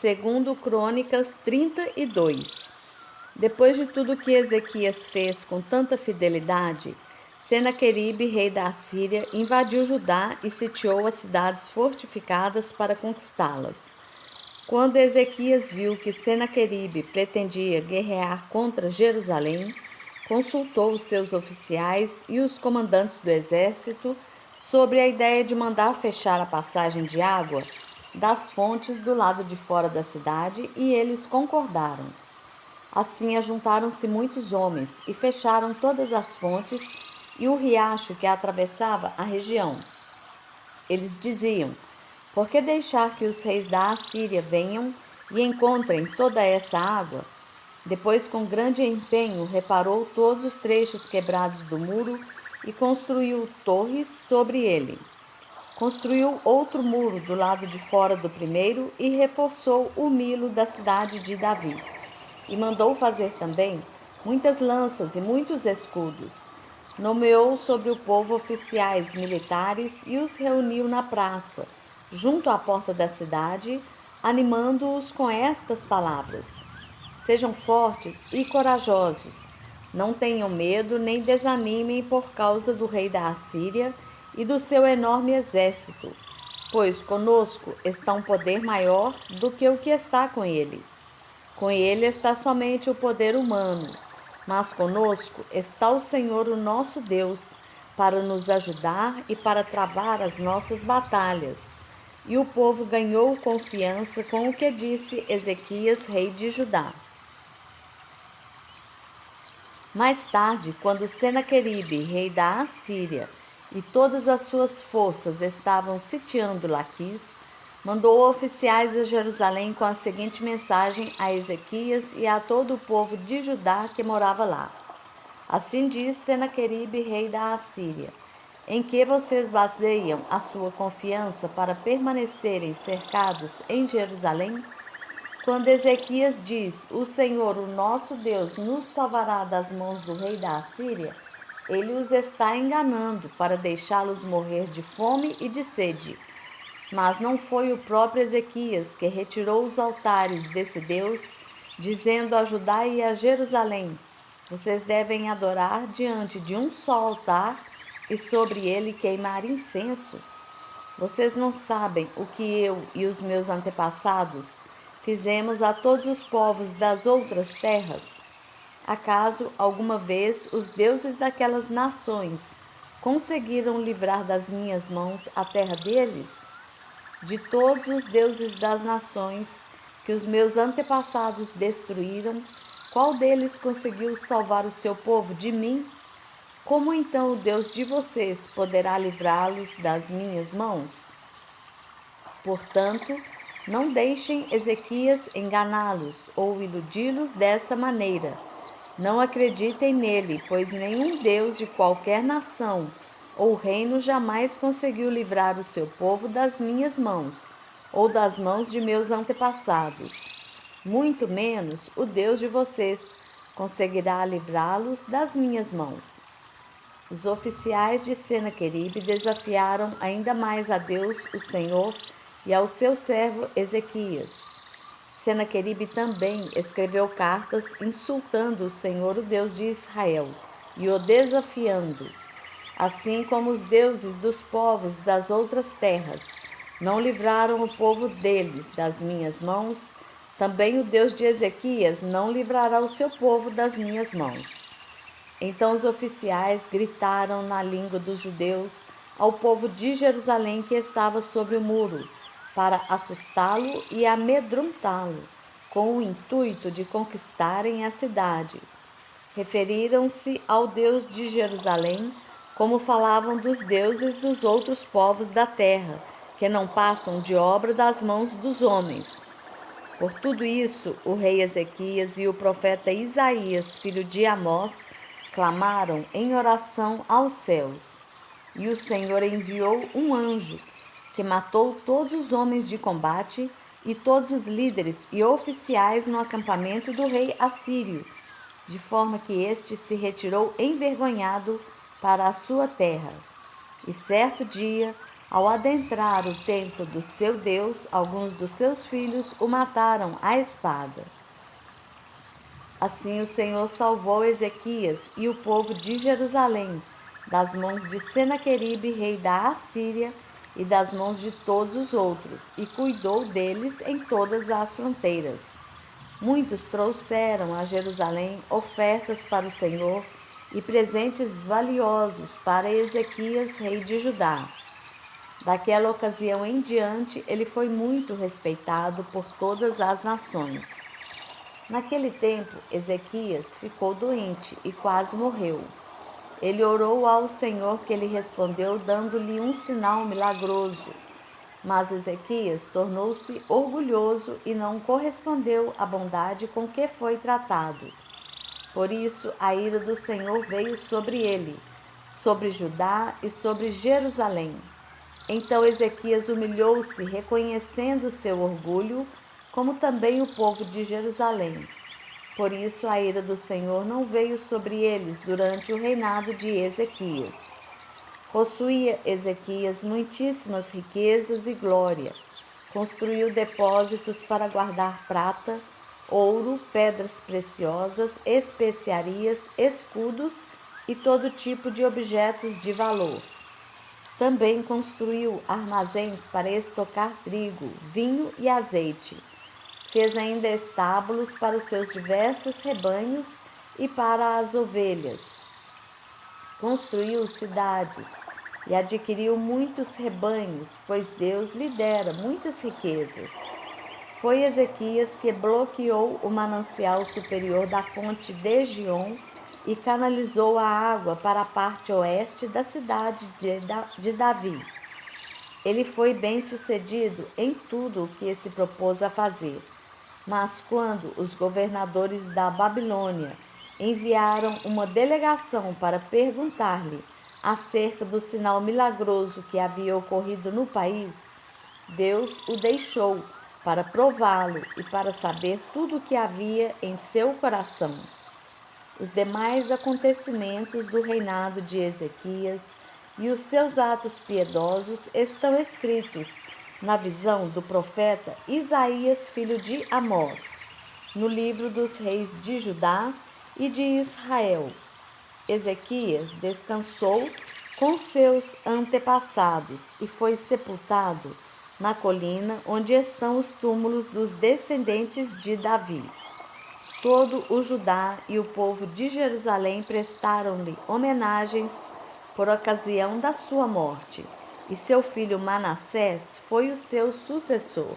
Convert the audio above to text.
Segundo Crônicas 32. Depois de tudo que Ezequias fez com tanta fidelidade, Senaqueribe, rei da Assíria, invadiu Judá e sitiou as cidades fortificadas para conquistá-las. Quando Ezequias viu que Senaqueribe pretendia guerrear contra Jerusalém, consultou os seus oficiais e os comandantes do exército sobre a ideia de mandar fechar a passagem de água das fontes do lado de fora da cidade, e eles concordaram. Assim ajuntaram-se muitos homens e fecharam todas as fontes e o riacho que atravessava a região. Eles diziam: por que deixar que os reis da Assíria venham e encontrem toda essa água? Depois, com grande empenho, reparou todos os trechos quebrados do muro e construiu torres sobre ele. Construiu outro muro do lado de fora do primeiro e reforçou o Milo da cidade de Davi. E mandou fazer também muitas lanças e muitos escudos. Nomeou sobre o povo oficiais militares e os reuniu na praça, junto à porta da cidade, animando-os com estas palavras: sejam fortes e corajosos, não tenham medo nem desanimem por causa do rei da Assíria e do seu enorme exército, pois conosco está um poder maior do que o que está com ele. Com ele está somente o poder humano, mas conosco está o Senhor, o nosso Deus, para nos ajudar e para travar as nossas batalhas. E o povo ganhou confiança com o que disse Ezequias, rei de Judá. Mais tarde, quando Senaqueribe, rei da Assíria, e todas as suas forças estavam sitiando Laquis, mandou oficiais a Jerusalém com a seguinte mensagem a Ezequias e a todo o povo de Judá que morava lá. Assim diz Senaqueribe, rei da Assíria: em que vocês baseiam a sua confiança para permanecerem cercados em Jerusalém? Quando Ezequias diz: o Senhor, o nosso Deus, nos salvará das mãos do rei da Assíria, ele os está enganando para deixá-los morrer de fome e de sede. Mas não foi o próprio Ezequias que retirou os altares desse Deus, dizendo a Judá e a Jerusalém: vocês devem adorar diante de um só altar e sobre ele queimar incenso? Vocês não sabem o que eu e os meus antepassados fizemos a todos os povos das outras terras? Acaso alguma vez os deuses daquelas nações conseguiram livrar das minhas mãos a terra deles? De todos os deuses das nações que os meus antepassados destruíram, qual deles conseguiu salvar o seu povo de mim? Como então o Deus de vocês poderá livrá-los das minhas mãos? Portanto, não deixem Ezequias enganá-los ou iludi-los dessa maneira. Não acreditem nele, pois nenhum Deus de qualquer nação ou reino jamais conseguiu livrar o seu povo das minhas mãos, ou das mãos de meus antepassados. Muito menos o Deus de vocês conseguirá livrá-los das minhas mãos. Os oficiais de Senaqueribe desafiaram ainda mais a Deus, o Senhor, e ao seu servo Ezequias. Senaqueribe também escreveu cartas insultando o Senhor, o Deus de Israel, e o desafiando. Assim como os deuses dos povos das outras terras não livraram o povo deles das minhas mãos, também o Deus de Ezequias não livrará o seu povo das minhas mãos. Então os oficiais gritaram na língua dos judeus ao povo de Jerusalém que estava sobre o muro, para assustá-lo e amedrontá-lo, com o intuito de conquistarem a cidade. Referiram-se ao Deus de Jerusalém como falavam dos deuses dos outros povos da terra, que não passam de obra das mãos dos homens. Por tudo isso, o rei Ezequias e o profeta Isaías, filho de Amós, clamaram em oração aos céus. E o Senhor enviou um anjo, que matou todos os homens de combate e todos os líderes e oficiais no acampamento do rei assírio, de forma que este se retirou envergonhado para a sua terra. E certo dia, Ao adentrar o templo do seu Deus, alguns dos seus filhos o mataram à espada. Assim o Senhor salvou Ezequias e o povo de Jerusalém das mãos de Senaqueribe, rei da Assíria, e das mãos de todos os outros, e cuidou deles em todas as fronteiras. Muitos trouxeram a Jerusalém ofertas para o Senhor e presentes valiosos para Ezequias, rei de Judá. Daquela ocasião em diante, ele foi muito respeitado por todas as nações. Naquele tempo, Ezequias ficou doente e quase morreu. Ele orou ao Senhor, que lhe respondeu, dando-lhe um sinal milagroso. Mas Ezequias tornou-se orgulhoso e não correspondeu à bondade com que foi tratado. Por isso, a ira do Senhor veio sobre ele, sobre Judá e sobre Jerusalém. Então Ezequias humilhou-se, reconhecendo seu orgulho, como também o povo de Jerusalém. Por isso a ira do Senhor não veio sobre eles durante o reinado de Ezequias. Possuía Ezequias muitíssimas riquezas e glória. Construiu depósitos para guardar prata, ouro, pedras preciosas, especiarias, escudos e todo tipo de objetos de valor. Também construiu armazéns para estocar trigo, vinho e azeite. Fez ainda estábulos para os seus diversos rebanhos e para as ovelhas. Construiu cidades e adquiriu muitos rebanhos, pois Deus lhe dera muitas riquezas. Foi Ezequias que bloqueou o manancial superior da fonte de Giom e canalizou a água para a parte oeste da cidade de Davi. Ele foi bem-sucedido em tudo o que se propôs a fazer. Mas quando os governadores da Babilônia enviaram uma delegação para perguntar-lhe acerca do sinal milagroso que havia ocorrido no país, Deus o deixou para prová-lo e para saber tudo o que havia em seu coração. Os demais acontecimentos do reinado de Ezequias e os seus atos piedosos estão escritos na visão do profeta Isaías, filho de Amós, no livro dos reis de Judá e de Israel. Ezequias descansou com seus antepassados e foi sepultado na colina onde estão os túmulos dos descendentes de Davi. Todo o Judá e o povo de Jerusalém prestaram-lhe homenagens por ocasião da sua morte, e seu filho Manassés foi o seu sucessor.